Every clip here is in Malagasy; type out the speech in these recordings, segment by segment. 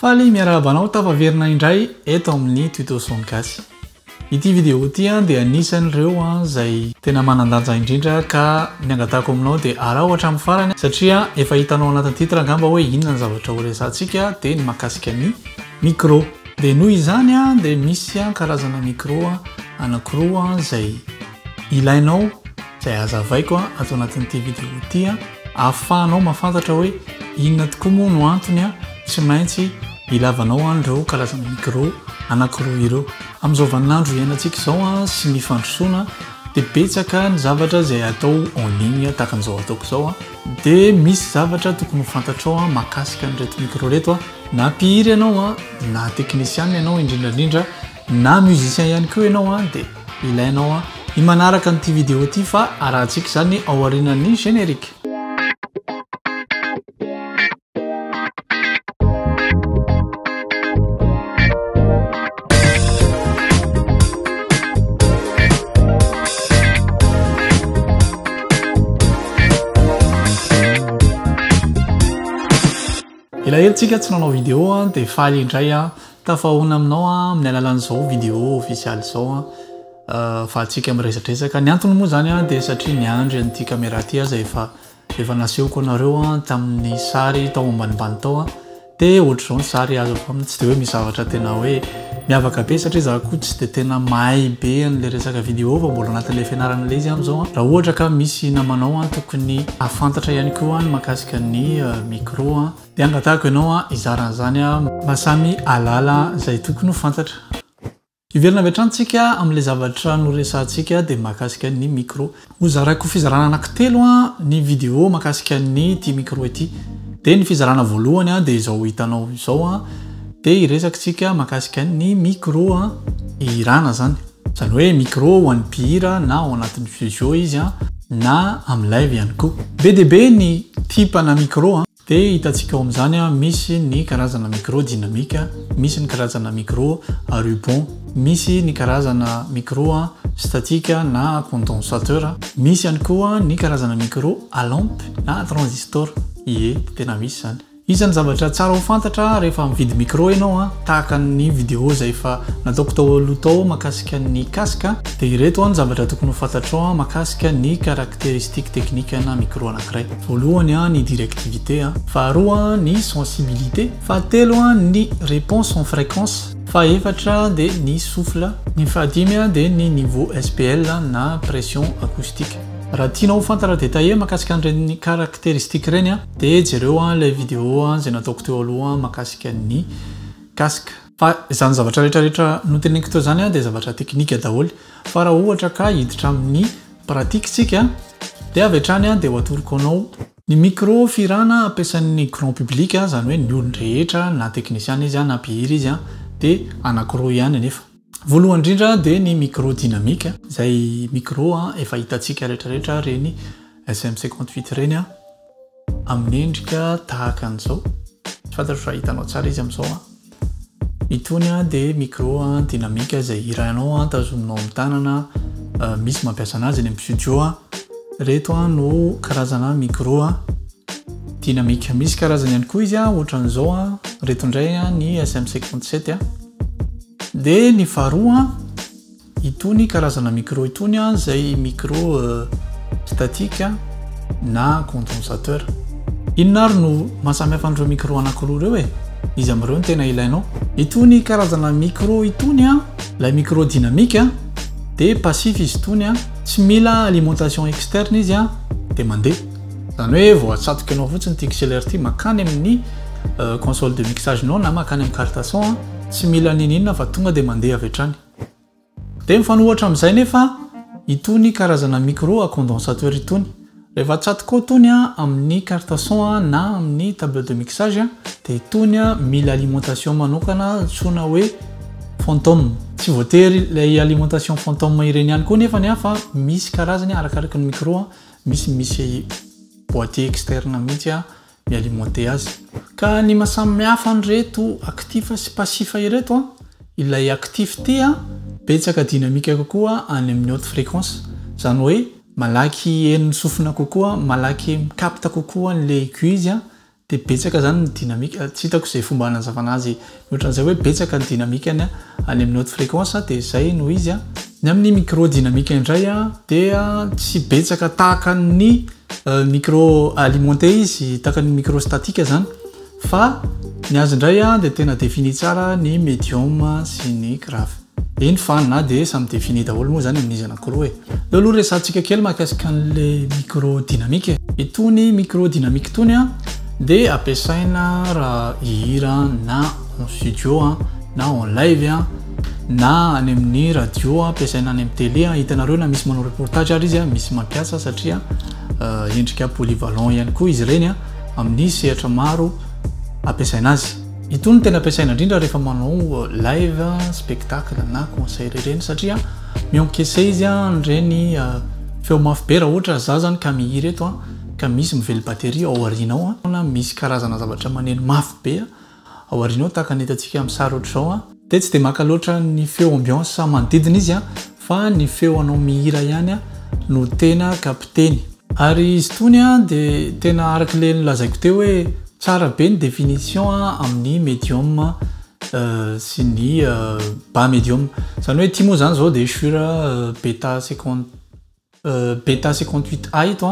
Faly miarabanao tafaverina indray eto amin'ny TUTO GASY. Ity vidéo ity dia anisan'ireo izay tena manandanja indrindra ka niangatako aminao dia araha hatramin'ny farany satria efa hitanao anatin'ny titre angamba hoe inona ny zavatra ho resantsika dia ny mahakasika ny micro. Dia noho izany dia misy karazana micro anankiroa izay ilainao izay azavaiko ato anatin'ity vidéo ity ahafahanao mahafantatra hoe inona tokoa moa no antony tsy maintsy ilavanao an'ireo karazana micro anankiroa ireo. Amin'izao vaninandro iainantsika izao sy ny fandrosoana dia betsaka ny zavatra izay atao en ligne tahaka an'izao ataoko izao dia misy zavatra tokony ho fantatrao mahakasika an'ireto micro reto na mpihira ianao na teknisiana ianao indrindrandrindra na musicien ihany koa ianao dia ilainao ny manaraka an'ity vidéo ity fa arahantsika izany ao aorianan'ny générique. Ilahelitsika tsy nanao vidéo dia faly indray tafahona aminao amin'ny alalan'izao vidéo official izao fa antsika miresadresaka. Ny antony moa zany dia satria niandry an'ity caméra ity izay efa nasehoko anareo tamin'ny sary tao ambanimbany tao dia ohatr'izao ny sary azo aminy tsy dia hoe misy zavatra tena hoe miavaka be satria zaho koa tsy dia tena mahay be an'ilay resaka vidéo fa mbola anatin'ilay fianarana ilay izy amin'izao raha ohatra ka misy namanao tokony afantatra ihany koa ny mahakasika ny micro dia angatahako ianao izaran'izany mba samy alala izay tokony ho fantatra. Iverina avy hatrany amin'ilay zavatra noresantsika dia mahakasika ny micro. Hozaraiko fizarana anankitelo ny vidéo mahakasika ny ity micro ity. Dia ny fizarana voalohany dia izao hitanao izao dia iresakitsika mahakasika ny micro ihirana zany. Izany hoe micro ho an'ny mpihira na ao anatin'ny studio izy na amin'ny live ihany koa. Be dia be ny tipana micro dia hitantsika ao amin'izany misy ny karazana micro dynamique, misy ny karazana micro ruban, misy ny karazana micro statique na condensateur, misy ihany koa ny karazana micro à lampe na transistor. Tena misy zany. Isan'ny zavatra tsara ho fantatra rehefa mividy micro ianao tahaka ny vidéo izay efa nataoko tao aloha tao mahakasika ny casque dia ireto ny zavatra tokony ho fantatrao mahakasika ny caractéristique technique na micro anankiray. Voalohany ny directivité, faharoa ny sensibilité, fahatelo ny réponse en fréquence, fahaefatra dia ny souffle, ny fahadimy dia ny niveau SPL na pression acoustique. Raha tianao fantatra détaillé mahakasika an'ireny caractéristique ireny dia jereo ilay vidéo izay nataoko teo aloha mahakasika ny casque. Fa izany zavatra rehetrarehetra noteneniko teo zany dia zavatra teknika daholo fa raha ohatra ka hiditra amin'ny pratique tsika dia avy hatrany dia ho atoroko anao ny micro firana ampiasan'ny grand public zany hoe ny olona rehetra na teknisiana izy na mpihira izy dia anankiroa ihany nefa. Voalohany indrindra dia ny micro dynamique izay micro efa hitantsika rehetrarehetra reny SM58 reny amin'ny endrika tahaka an'izao. Tsy fantatro fa hitanao tsara izy amin'izao. Itony dia micro dynamique izay hirainao tazominao amin'ny tanana, misy mampiasa anazy any amin'ny studio. Reto no karazana micro dynamique. Misy karazany ihany koa izy ohatran'izao reto indray ny SM57 dia ny faharoa itony karazana micro itony izay micro statique na condensateur. Inona ary no mahasamihafa an'ireo micro anankiroa ireo izy amin'ireo no tena ilainao. Itony karazana micro itony ilay micro dynamique dia passif izy itony tsy mila alimentation externe izy dia mandeha. Izany hoe vao atsatoka ianao fotsiny ity XLR ity makany amin'ny console de mixage nao na makany amin'ny carte son tsy mila ninina fa tonga dia mandeha avy hatrany. Dia mifanohitra amin'izay nefa itony karazana micro condensateur itony. Rehefa atsatoka itony amin'ny carte son na amin'ny table de mixage dia itony mila alimentation manokana antsoina hoe fantôme. Tsy voatery ilay alimentation fantôme ireny ihany koa nefa fa misy karazany arakaraka ny micro misy boîtier externe mihitsy mialimenté azy. Ka ny mahasamihafa an'ireto actif sy passif ireto ilay actif ty betsaka dynamique kokoa any amin'ny haute fréquence. Izany hoe malaky henony sofina kokoa, malaky mikapta kokoa an'ilay aiguille de betsaka zany ny dynamique tsy hitako zay fomba anazavana azy ohatran'izay hoe betsaka ny dynamique any any amin'ny haute fréquence de zay no izy ny amin'ny micro dynamique indray dia tsy betsaka tahaka ny micro alimenté izy tahaka ny micro statique zany fa ny azy indray de tena défini tsara ny médium sy ny grave iny fa na de samy défini daholo moa zany amin'izy anankiroa leo aloha resantsika kely mahakasika an'le micro dynamique itony micro dynamique tony de ampiasaina raha hihira na en studio na en live na any amin'ny radio ampiasaina any amin'ny télé hitanareo na misy manao reportage ary izy misy mampiasa satria endrika polyvalent ihany koa izy reny amin'ny sehatra maro ampiasaina azy itony tena ampiasaina indrindra rehefa manao live spectacle na concert reny satria mionkese izy reny feo mafy be raha ohatra za zany ka mihira eto ka misy mively batterie ao aorianao na misy karazana zavatra maneno mafy be ao aorianao tahaka ny hitantsika amin'ny sary ohatr'izao de tsy de maka loatra ny feo ambiance manodidina izy fa ny feo anao mihira ihany no tena kapteny ary izy tony de tena arak'le nolazaiko teo hoe tsara be ny définition amin'ny médium sy ny bas médium zany hoe ty moa zany zao de sur beta 58A ito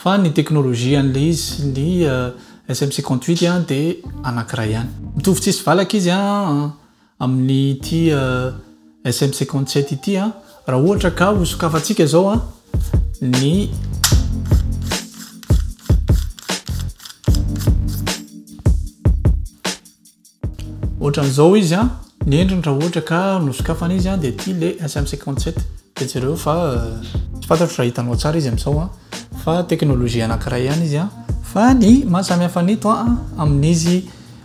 fa ny teknolojia an'le izy ny SM58 de anankiray ihany mitovy tsisy valaka izy amin'ny ty SM57 ity raha ohatra ka hosokafantsika zao ny ohatran'izao izy ny endriny raha ohatra ka nosokafana izy de ty le SM57 de jereo fa tsy fantatro raha hitanao tsara izy amin'izao fa teknolojia anankiray ihany izy fa ny mahasamihafa nito amin'izy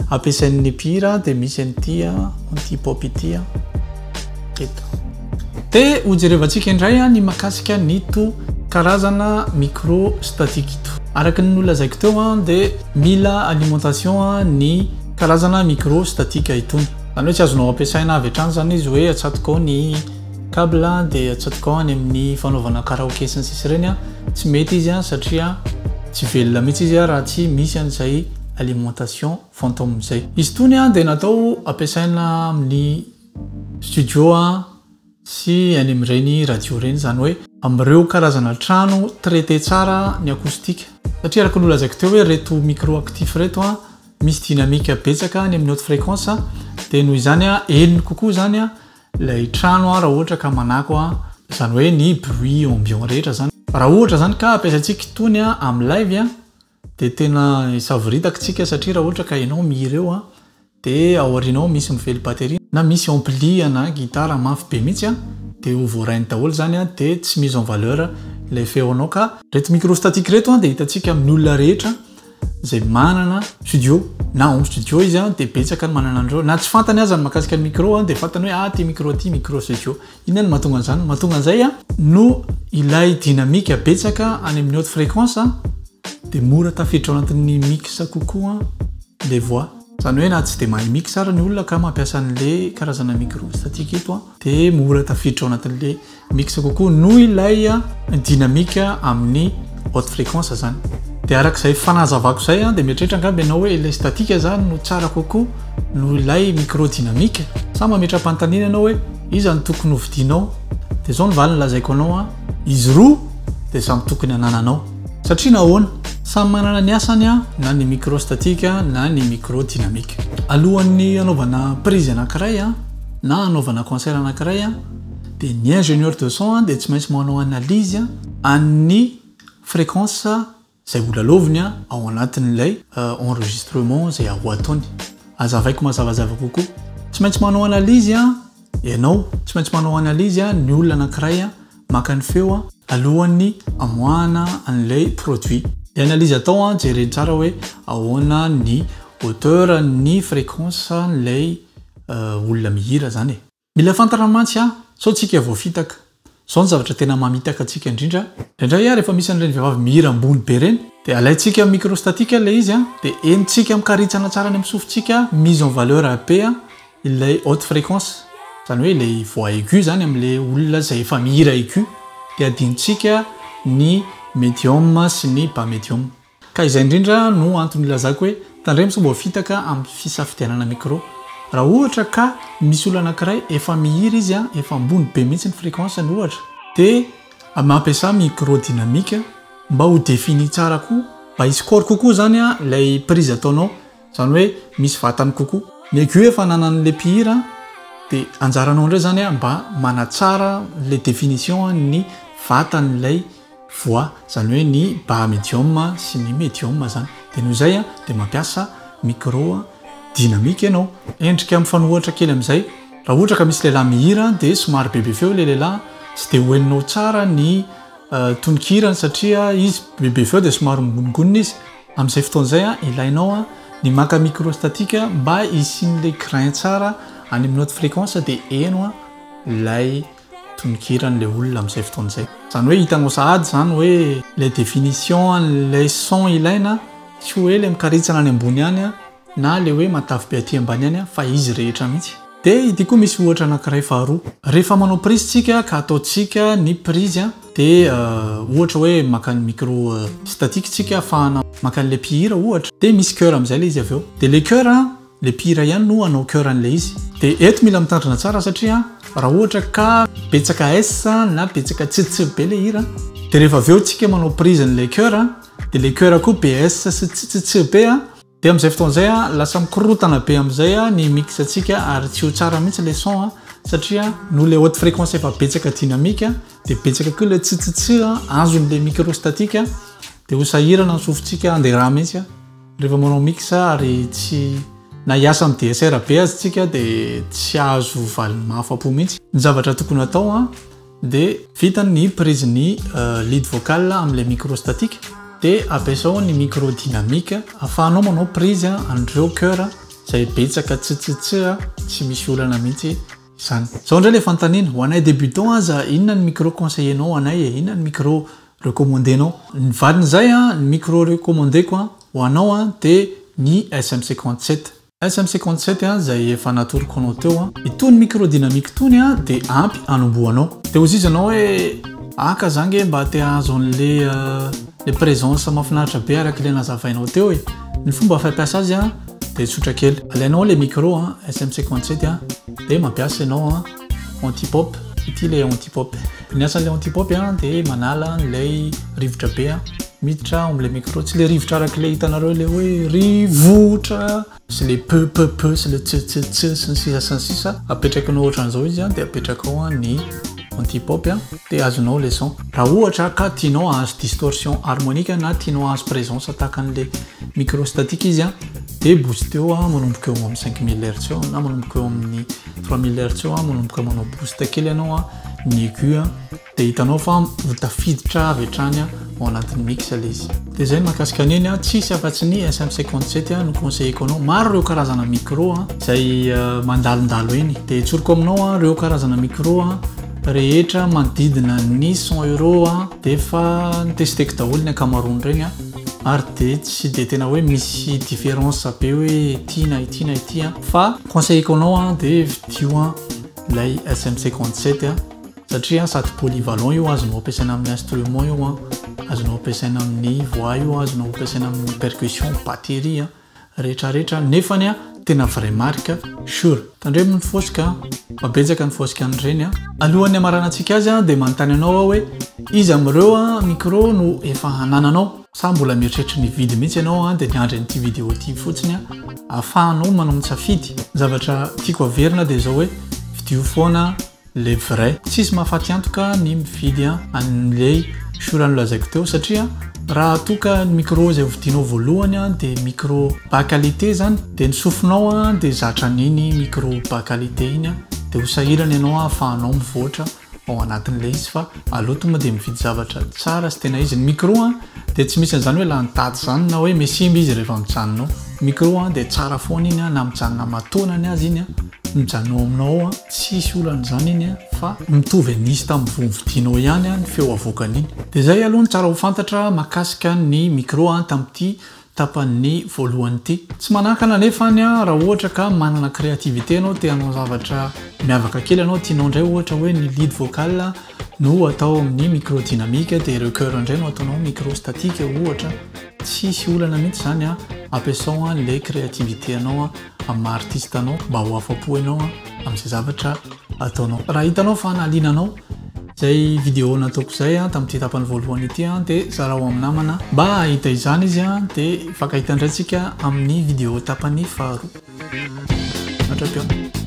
ampiasain'ny mpihira de misy an'ity anti-pop ity eto de hojerevantsika indray ny makasika nito karazana micro statique ito araka ny nolazaiko teo de mila alimentation ny karazana micro statique itony zany hoe tsy azonao ampiasaina avy hatrany zany izy hoe atsatokao ny câble de atsatokao any amin'ny fanaovana karaoké sy ny sisy reny tsy mety izy satria tsy velona mihitsy izy raha tsy misy an'izay alimentation fantôme zay izy tony de natao ampiasaina amin'ny studio sy any amin'ireny radio reny zany hoe amin'ireo karazana trano traité tsara ny acoustique satria araka nolazaiko teo hoe reto micro actif reto misy dynamique betsaka ny amin'ny haute fréquence de noho izany eliny kokoa zany lay trano raha ohatra ka manako zany hoe ny bruit ambiant rehetra zany raha ohatra zany ka ampiasaitsika itony amin'ny live de tena isavoritaka satria raha ohatra ka ianao mihireo de ao aorianao misy mively batterie na misy ampli na guitare mafy be mihitsy de ho voarainy daholo zany de tsy mise en valeur lay feonao ka reto microstatique reto de hitantsika amin'ny olona rehetra zay manana studio na home studio izy de betsaka ny manana andreo na tsy fantany azy ny makasika ny micro de fantany hoe ty micro studio iny ny mahatonga an'izany mahatonga an'izay no ilay dynamique betsaka any amin'ny haute fréquence de mora tafiditra ao anatin'ny mix kokoa le voix zany hoe na tsy de mahay mix ara ny olona ka mampiasa an'le karazana micro statique ito de mora tafiditra ao anatin'le mix kokoa no ilay dynamique amin'ny haute fréquence zany de arak'izay fanazavako zay de mieritreritra angamby ianao hoe ilay statique zany no tsara kokoa no ilay micro dynamique sa mametra-panontaniana ianao hoe iza ny tokony hovidinao de zao ny valiny lazaiko anao izy roa de samy tokony anananao satria nahoana samy manana ny asany na ny micro statique na ny micro dynamique alohan'ny anaovana prise anankiray na anaovana concert anankiray de ny ingénieur de son de tsy maintsy manao analyse an'ny fréquence zay olaloviny ao anatin'ilay enregistrement zay ao ataony azavaiko mazavazava kokoa tsy maintsy manao analyse ianao tsy maintsy manao analyse ny olona anankiray maka ny feo alohan'ny amoahana an'ilay produit de analyse atao jereny tsara hoe ahoana ny hauteur ny fréquence n'ilay olona mihira zany mila fantatra mantsy sao tsika voafitaka zao ny zavatra tena mamitaka atsika indrindra indray rehefa misy an'ireny vehivavy mihira ambony be reny de alaitsika microstatique le izy de enitsika mikaritsana tsara nyamisofotsika mise en valeur be ilay haute fréquence zany hoe ilay voix aigu zany amin'le olona zay efa mihira aigu de adinitsika ny médium sy ny bas médium ka izay indrindra no antony lazako hoe tandremo sy mbo fitaka amin'ny fisafidianana micro. Raha ohatra ka misy olona anankiray efa mihira izy efa ambony be mihitsy ny fréquence ny ohatra, dia mampiasa micro dynamique mba ho défini tsara koa, mba hisy corps kokoa zany ilay prise ataonao, zany hoe misy vatany kokoa. Ny aiguë efa nanan'le mpihira dia anjaranao indray zany mba manatsara le définition ny vatan'ilay voix, zany hoe ny bas médium sy ny médium zany. Dia noho izay dia mampiasa micro dynamique ianao. Endrika amin'ny fanohitra kely amin'izay, raha ohatra ka misy lehilahy mihira dia somary bebe feo le lehilahy, tsy dia hoeninao tsara ny tononkirany satria izy bebe feo dia somary migongonina izy. Amin'izay fotoan'izay ilainao ny maka micro statique mba hisian'ilay grain tsara any amin'ny haute fréquence dia eno ilay tononkirany le olona amin'izay fotoan'izay. Zany hoe hitanao sahady zany hoe le définition n'ilay son ilaina, tsy hoe le mikaritsana any ambony any na le hoe matavy be aty ambany any fa izy rehetra mihitsy. Dia ity koa misy ohatra anankiray faharoa. Rehefa manao prise tsika ka ataontsika ny prise dia ohatra hoe maka ny micro statique tsika afahana maka an'le mpihira ohatra, dia misy cœur amin'izay le izy avy eo. Dia le cœur le mpihira ihany no anao cœur an'le izy. Dia eto mila mitandrina tsara satria raha ohatra ka betsaka S na betsaka tsitsy be le hira, dia rehefa avy eo tsika manao prise n'le cœur dia le cœur koa BS sy tsitsy be dia amin'izay fotoan'izay lasa mikorotana be amin'izay ny mix atsika ary tsy ho tsara mihitsy le son satria no le haute fréquence efa betsaka dynamique dia betsaka koa le tsitsy azon'le micro statique dia ho sahirana ny sofintsika andeha mihitsy rehefa manao mix ary tsy na hiasa amin'ny DSR be azy tsika dia tsy azo valiny mahafapo mihitsy. Ny zavatra tokony atao dia vita ny prise ny lead vocal amin'le micro statique dia ampiasao ny micro dynamique afahanao manao prise andreo cœur izay betsaka tsitsitsy tsy misy olana mihitsy izany. Zao indray le fanontaniana ho anay débutant aza inona ny micro conseillenao anay inona ny micro recommandenao. Ny valin'izay ny micro recommandeko ho anao dia ny SM57. SM57 izay efa natoroko anao teo itony micro dynamique tony dia ampy anomboanao. Dia ozy izy anao hoe aka zange mba te ahazo an'le présence mahafinaritra be araka le nazavainao teo ny fomba fampiasa azy dia tsotra kely. Alainao le micro SM57 dia mampiasa ianao anti-pop. Ity le anti-pop. Ny asan'le anti-pop dia manala n'ilay rivotra be miditra amin'le micro, tsy le rivotra araka le hitanareo le hoe rivotra sy le peu sy le tse sy ny sisa apetrakanao ohatran'izao izy dia apetrakao ny anti-pop dia azonao le son. Raha ohatra ka tianao ahazo distorsion harmonique na tianao ahazo présence tahaka an'le micro statique izy dia boost eo manomboka eo amin'ny 5000 Hz na manomboka eo amin'ny 3000 Hz manomboka manao boost kely ianao ny aiguë dia hitanao fa ho tafiditra avy hatrany ao anatin'ny mix le izy. Dia izay mahakasika an'iny tsisy afa-tsy ny SM57 no conseilleko anao. Maro ireo karazana micro izay mandalondalo eny dia itsoriko aminao ireo karazana micro rehetra manodidina ny 100 € dia efa nitesteko daholo ny ankamaroany regny ary dia tsy dia tena hoe misy différence be hoe ity na ity na ity fa conseilleko anao dia vidio ilay SM57 satria sady polyvalent io, azonao ampiasaina amin'ny instrument io azonao ampiasaina amin'ny voix io, azonao ampiasaina amin'ny percussion, batterie rehetrarehetra nefany tena vrai marque sure. Tandremo ny fosika mabetsaka ny fosika an'ireny alohan'ny amaranantsika azy dia manontany anao hoe izy amin'ireo micro no efa hanananao sa mbola mieritreritra ny vidy mihitsy ianao dia niandry an'ity vidéo ity fotsiny afahanao manao mitsafidy. Zavatra tiako averina dia zao hoe vidio foana le vrai, tsisy mahafaty antoka ny mividy an'ilay sura nolazaiko teo satria raha toka ny micro izay vidinao voalohany dia micro bas qualité zany dia ny sofinao dia zatra n'iny micro bas qualité iny dia ho sahirana ianao ahafahanao mivoatra ao anatin'ilay izy fa aleo tonga dia mividy zavatra tsara sy tena izy. Ny micro dia tsy misy an'izany hoe la nitady zany na hoe mesimba izy rehefa mijanonao. Micro dia tsara foana iny na mijanona matonany azy iny mijanonao aminao tsisy olan'izany iny fa mitovy nisy tamin'ny vovidianao ihany ny feo avoakany iny. Dia izay aloha ny tsara ho fantatra mahakasika ny micro tamin'ity tapan'ny voalohany ity. Tsy manakana nefany raha ohatra ka manana créativité anao te hanao zavatra miavaka kely anao tianao indray ohatra hoe ny lead vocal no atao amin'ny microdynamique dia ireo cœur indray no ataonao microstatique ohatra tsisy olana mihitsy zany a ampiasao le créativité anao amin'ny artiste anao mba ho afapo ianao amin'izay zavatra ataonao. Raha hitanao fa nahalinanao zay vidéo nataoko zay tamin'ity tapany voalohany ity dia zarao amin'ny namana mba ahita izany izy dia fakahita indray tsika amin'ny vidéo tapany faharoa. Matrapiao.